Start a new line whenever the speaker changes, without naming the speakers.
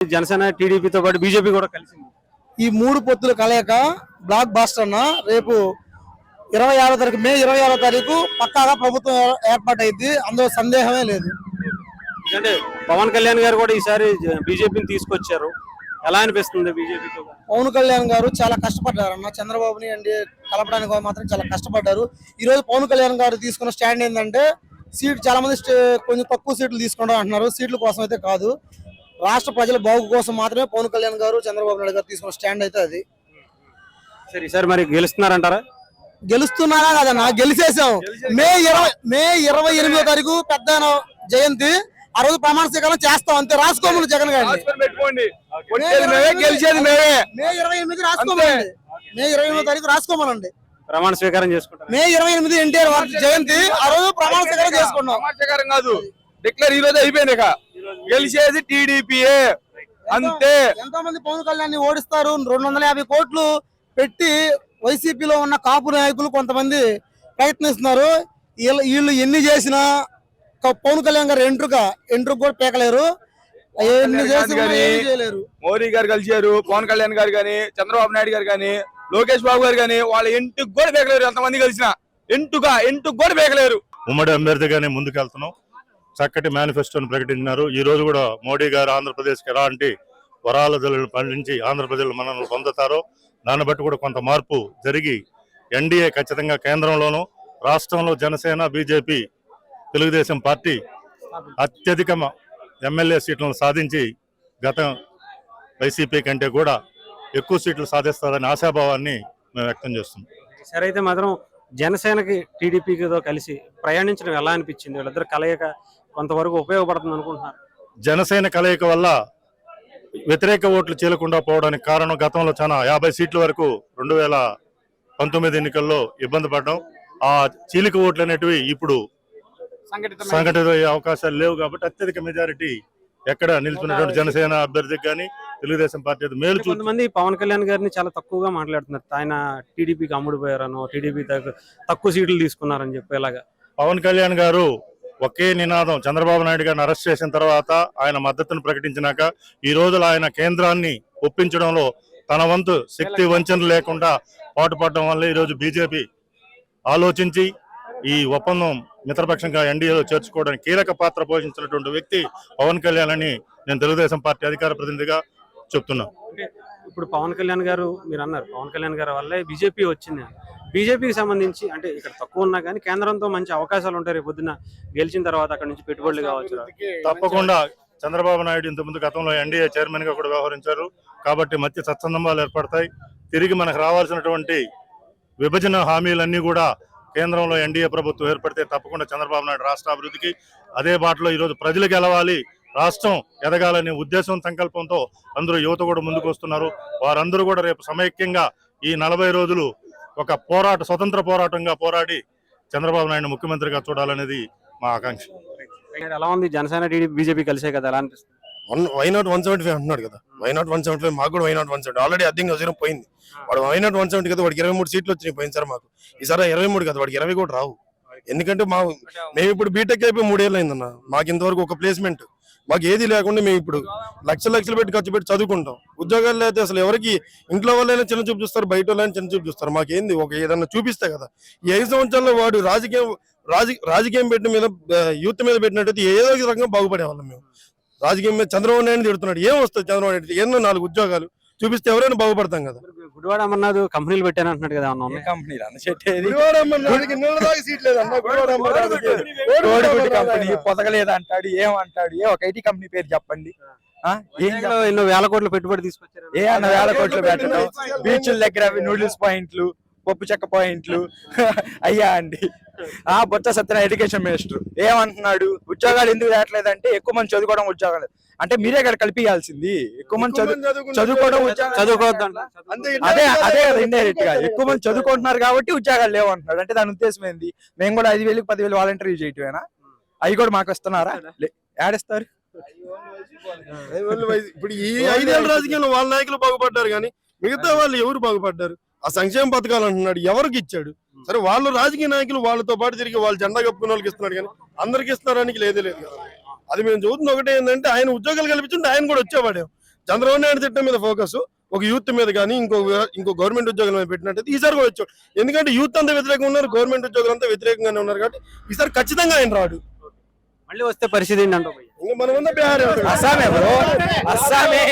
జనసేన టీడీపీతో పాటు బీజేపీ కూడా కలిసింది.
ఈ మూడు పొత్తుల కలయిక బ్లాక్ బాస్టర్ అన్న. రేపు 26వ తారీఖు మే 26వ తారీఖు పక్కాగా ప్రభుత్వం ఏర్పాటైంది, అందులో సందేహమే లేదు.
అంటే పవన్ కళ్యాణ్ గారు కూడా ఈసారి బీజేపీని తీసుకొచ్చారు, ఎలా అనిపిస్తుంది బీజేపీతో?
పవన్ కళ్యాణ్ గారు చాలా కష్టపడ్డారు అన్న, చంద్రబాబుని అండి కలపడానికి మాత్రం చాలా కష్టపడ్డారు. ఈ రోజు పవన్ కళ్యాణ్ గారు తీసుకున్న స్టాండ్ ఏంటంటే సీట్ చాలా మంది కొంచెం తక్కువ సీట్లు తీసుకుంటాం అంటున్నారు, సీట్ల కోసం అయితే కాదు, రాష్ట్ర ప్రజల బాగు కోసం మాత్రమే పవన్ కళ్యాణ్ గారు చంద్రబాబు నాయుడు గారు తీసుకున్న స్టాండ్ అయితే అది.
సరే ఈసారి మరి గెలుస్తున్నారంటారా?
గెలుస్తున్నారా కదన్నా, గెలిచేసాం. మే 28వ తారీఖు పెద్ద జయంతి, ఆ రోజు ప్రమాణ స్వీకారం చేస్తాం అంతే. రాసుకోమని జగన్ గారిని
గెలిచేది మేమే.
మే 28 రాసుకోమనండి, మే 28వ తారీఖు రాసుకోమనండి.
ప్రమాణ స్వీకారం చేసుకుంటాం.
మే 28 ఎన్టీఆర్ జయంతి, ఆ రోజు ప్రమాణ స్వీకారం చేసుకున్నాం.
ప్రమాణ స్వీకారం కాదు, డిక్లేర్ ఈ రోజు అయిపోయింది. గెలిచేది టీడీపీఏ అంతే.
ఎంతో మంది పవన్ కళ్యాణ్ ఓడిస్తారు, 250 కోట్లు పెట్టి వైసీపీలో ఉన్న కాపు నాయకులు కొంతమంది ప్రయత్నిస్తున్నారు. వీళ్ళు ఎన్ని చేసినా పవన్ కళ్యాణ్ గారు ఎంట్రుక కూడా పీకలేరు,
మోడీ గారు కలిసారు, పవన్ కళ్యాణ్ గారు గాని, చంద్రబాబు నాయుడు గారు గాని, లోకేష్ బాబు గారు గాని, వాళ్ళ ఎంటుకు కూడా పీకలేరు. ఎంతమంది కలిసిన ఎంటుకు కూడా పీకలేరు.
ఉమ్మడి అభ్యర్థిగానే ముందుకెళ్తున్నాం. చక్కటి మేనిఫెస్టోను ప్రకటించినారు. ఈ రోజు కూడా మోడీ గారు ఆంధ్రప్రదేశ్కి ఎలాంటి వరాల జల్లులు పండించి ఆంధ్రప్రదేశ్ మనల్ని పొందుతారో దాన్ని బట్టి కూడా కొంత మార్పు జరిగి ఎన్డీఏ ఖచ్చితంగా కేంద్రంలోనూ, రాష్ట్రంలో జనసేన, బీజేపీ, తెలుగుదేశం పార్టీ అత్యధిక ఎమ్మెల్యే సీట్లను సాధించి గత వైసీపీ కంటే కూడా ఎక్కువ సీట్లు సాధిస్తారనే ఆశాభావాన్ని మేము వ్యక్తం చేస్తున్నాం.
సరే అయితే మాత్రం జనసేనకి టీడీపీతో కలిసి ప్రయాణించడం ఎలా అనిపించింది? వీళ్ళిద్దరు కలయిక కొంతవరకు ఉపయోగపడుతుంది అనుకుంటున్నారు?
జనసేన కలయిక వల్ల వ్యతిరేక ఓట్లు చీలకుండా పోవడానికి కారణం గతంలో చాలా 50 సీట్ల వరకు 2019 ఎన్నికల్లో ఇబ్బంది పడ్డాం. ఆ చీలిక ఓట్లు అనేటివి ఇప్పుడు సంఘటిత అవకాశాలు లేవు కాబట్టి అత్యధిక మెజారిటీ ఎక్కడ నిలుచున్నటువంటి జనసేన అభ్యర్థికి కానీ తెలుగుదేశం పార్టీ మేలు.
కొంతమంది పవన్ కళ్యాణ్ గారిని చాలా తక్కువగా మాట్లాడుతున్నారు, ఆయన టీడీపీకి అమ్ముడుపోయారనో, టీడీపీ తక్కువ సీట్లు తీసుకున్నారని చెప్పి. ఇలాగా
పవన్ కళ్యాణ్ గారు ఒకే నినాదం, చంద్రబాబు నాయుడు గారిని అరెస్ట్ చేసిన తర్వాత ఆయన మద్దతును ప్రకటించినాక ఈ రోజులు ఆయన కేంద్రాన్ని ఒప్పించడంలో తన వంతు శక్తి వంచన లేకుండా పాటుపడడం వల్ల ఈరోజు బీజేపీ ఆలోచించి ఈ ఒప్పందం మిత్రపక్షంగా ఎన్డీఏలో చేర్చుకోవడానికి కీలక పాత్ర పోషించినటువంటి వ్యక్తి పవన్ కళ్యాణ్ అని నేను తెలుగుదేశం పార్టీ అధికార ప్రతినిధిగా చెప్తున్నాను.
ఇప్పుడు పవన్ కళ్యాణ్ గారు మీరు అన్నారు, పవన్ కళ్యాణ్ గారి వల్లే బీజేపీ వచ్చింది. బీజేపీకి సంబంధించి అంటే ఇక్కడ తక్కువ ఉన్నా కానీ కేంద్రంతో మంచి అవకాశాలు ఉంటాయి, రేపు పొద్దున్న గెలిచిన తర్వాత అక్కడ నుంచి పెట్టుబడులు కావచ్చు.
తప్పకుండా చంద్రబాబు నాయుడు ఇంతకుముందు గతంలో ఎన్డీఏ చైర్మన్ గా కూడా వ్యవహరించారు కాబట్టి మధ్య సత్సంబంధాలు ఏర్పడతాయి. తిరిగి మనకు రావాల్సినటువంటి విభజన హామీలన్నీ కూడా కేంద్రంలో ఎన్డీఏ ప్రభుత్వం ఏర్పడితే తప్పకుండా చంద్రబాబు నాయుడు రాష్ట్ర అభివృద్ధికి అదే బాటలో ఈరోజు ప్రజలు గెలవాలి, రాష్ట్రం ఎదగాలనే ఉద్దేశం సంకల్పంతో అందరూ యువత కూడా ముందుకు వస్తున్నారు. వారందరూ కూడా రేపు సమైక్యంగా ఈ 40 రోజులు ఒక స్వతంత్ర పోరాటంగా పోరాడి చంద్రబాబు నాయుడు ముఖ్యమంత్రిగా చూడాలనేది మా ఆకాంక్ష.
ఎలా ఉంది జనసేన టీడీపీ బీజేపీ కలిసే కదా, ఎలా అనిపిస్తుంది?
వైనాట్ 175 అంటున్నాడు కదా, వైనాట్ 175 మాకు కూడా వైనాట్ 170 ఆల్రెడీ అద్దెంగా 0 పోయింది. వాడు వైనాట్ 170 కదా, వాడికి 23 సీట్లు వచ్చినాయి పోయింది సార్ మాకు. ఈసారి 23 కదా, వాడికి 20 కూడా రావు. ఎందుకంటే మేము ఇప్పుడు బీటెక్ అయిపోయి 3 ఏళ్ళు అయిందన్న, మాకు ఇంతవరకు ఒక ప్లేస్మెంట్ మాకు ఏది లేకుండా మేము ఇప్పుడు లక్షలు పెట్టి ఖర్చు పెట్టి చదువుకుంటాం. ఉద్యోగాలు అయితే అసలు ఎవరికి ఇంట్లో వాళ్ళైనా చిన్న చూపు చూస్తారు, బయట వాళ్ళైనా చిన్న చూపు చూస్తారు. మాకేంది ఒక ఏదన్నా చూపిస్తే కదా. ఈ 5 సంవత్సరాల్లో వాడు రాజకీయం పెట్టిన మీద యూత్ మీద పెట్టినట్టయితే ఏదో ఒక రకంగా బాగుపడేవాళ్ళం మేము. రాజకీయం మీద చంద్రబాబు నాయుడు తిడుతున్నాడు, ఏం వస్తుంది చంద్రబాబు నాయుడు? ఎన్నో 4 ఉద్యోగాలు చూపిస్తే ఎవరైనా బాగుపడతాం కదా.
గుడివాడ అమర్నాథ్ కంపెనీలు పెట్టాను అంటున్నాడు కదా,
పొదగలేదు అంటాడు, ఏమంటాడు? ఒక ఐటీ కంపెనీ పేరు చెప్పండి.
ఎన్నో వేల కోట్లు పెట్టుబడి తీసుకొచ్చారు.
ఏ అన్న వేల కోట్లు పెట్టడం, బీచ్ల దగ్గర నూడిల్స్ పాయింట్లు, పప్పు చెక్క పాయింట్లు అయ్యా అండి. బొత్స సత్యనారాయణ ఎడ్యుకేషన్ మినిస్టర్ ఏమంటున్నాడు? ఉద్యోగాలు ఎందుకు రావట్లేదంటే ఎక్కువ మంది చదువుకోవడం ఉద్యోగాలు అంటే మీరే ఇక్కడ కల్పించాల్సింది. ఎక్కువ మంది చదువుకోవడం అదే కదా ఇండైరెక్ట్ గా ఎక్కువ మంది చదువుకుంటున్నారు కాబట్టి ఉద్యోగాలు లేవు అంటున్నాడు. అంటే దాని ఉద్దేశం ఏంది? మేము కూడా 5,000 10,000 వాలంటీర్ చేయటమేనా? అవి కూడా మాకు వస్తున్నారా? ఏడిస్తారు.
ఇప్పుడు ఈ 5 ఏళ్ళ రాజకీయంలో వాళ్ళ నాయకులు బాగుపడ్డారు కానీ మిగతా వాళ్ళు ఎవరు బాగుపడ్డారు? ఆ సంక్షేమ పథకాలు అంటున్నాడు, ఎవరికి ఇచ్చాడు? సరే వాళ్ళు రాజకీయ నాయకులు వాళ్ళతో పాటు తిరిగి వాళ్ళు జెండా కప్పుకున్న వాళ్ళకి ఇస్తున్నాడు కానీ అందరికి ఇస్తున్నారానికి లేదే లేదు కదా. అది మేము చూస్తుంది ఒకటే ఏంటంటే ఆయన ఉద్యోగాలు కల్పించుంటే ఆయన కూడా వచ్చేవాడే. చంద్రబాబు నాయుడు తిట్టం మీద ఫోకస్ ఒక యూత్ మీద కానీ ఇంకో గవర్నమెంట్ ఉద్యోగుల మీద పెట్టినట్టయితే ఈసారి కూడా వచ్చాడు. ఎందుకంటే యూత్ అంతా వ్యతిరేకంగా ఉన్నారు, గవర్నమెంట్ ఉద్యోగులు అంతా వ్యతిరేకంగానే ఉన్నారు కాబట్టి ఈసారి ఖచ్చితంగా ఆయన రాడు.
మళ్ళీ వస్తే పరిస్థితి ఏంటంటే
ఇంకా మనం ఉన్న బీహార్
అస్సామే బ్రో, అస్సామే.